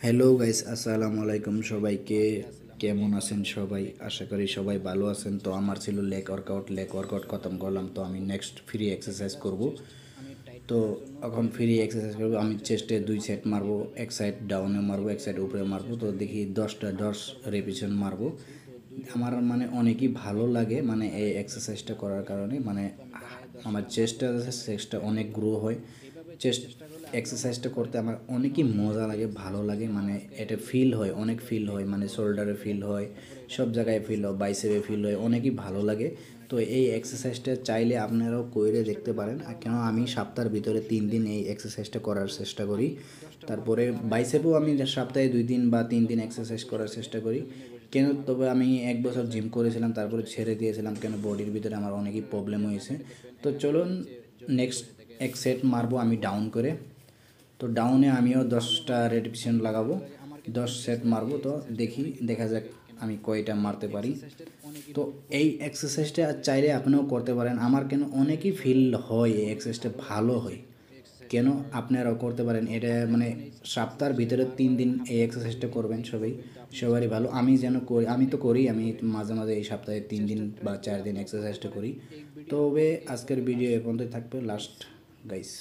Hello guys, আসসালামু আলাইকুম সবাইকে। কেমন আছেন সবাই? আশা করি সবাই ভালো আছেন। তো আমার ছিল লেগ ওয়ার্কআউট খতম করলাম। তো আমি নেক্সট ফ্রি এক্সারসাইজ করব। তো এখন ফ্রি এক্সারসাইজ করব। আমি চেস্টে 2 সেট মারবো, এক সাইড ডাউনে মারবো, এক সাইড উপরে মারবো। তো দেখি 10 রেপিটেশন মারবো। আমার মানে অনেকই ভালো লাগে মানে এই এক্সারসাইজটা করার কারণে মানে আমার চেস্টটা অনেক গ্রো হয়। চেস্ট এক্সারসাইজটা করতে আমার অনেকই মজা লাগে, ভালো লাগে। মানে এটা ফিল হয়, অনেক ফিল হয়, মানে শোল্ডারে ফিল হয়, সব জায়গায় ফিল হয়, বাইসেপে ফিল হয়, অনেকই ভালো লাগে। তো এই এক্সারসাইজটা চাইলে আপনারাও করে দেখতে পারেন। আর কেন আমি সপ্তাহের ভিতরে 3 দিন এই এক্সারসাইজটা করার চেষ্টা করি। তারপরে বাইসেপেও আমি সপ্তাহে 2 দিন বা 3 দিন এক্সারসাইজ করার চেষ্টা করি। কেন, তবে আমি 1 বছর জিম করেছিলাম, তারপরে ছেড়ে দিয়েছিলাম, কেন বডির ভিতরে আমার অনেকই প্রবলেম হয়েছে। তো চলুন নেক্সট এক সেট মারবো আমি ডাউন করে। তো ডাউনে আমিও 10টা রেপিটেশন লাগাবো, 10 সেট মারবো। তো দেখা যাক আমি কয়টা মারতে পারি। তো এই এক্সারসাইজটা চাইলে আপনিও করতে পারেন। আমার কেন অনেকই ফিল হয়, এই এক্সারসাইজটা ভালো হয়, কেন আপনারাও করতে পারেন। এটা মানে সপ্তাহের ভিতরে 3 দিন এই এক্সারসাইজটা করবেন সবাই, সবারই ভালো। আমি যেন করি, আমি তো করি, আমি মাঝে মাঝে এই সপ্তাহে 3 দিন বা 4 দিন এক্সারসাইজটা করি। তবে আজকের ভিডিও এ পর্যন্তই থাকবে লাস্ট গাইস।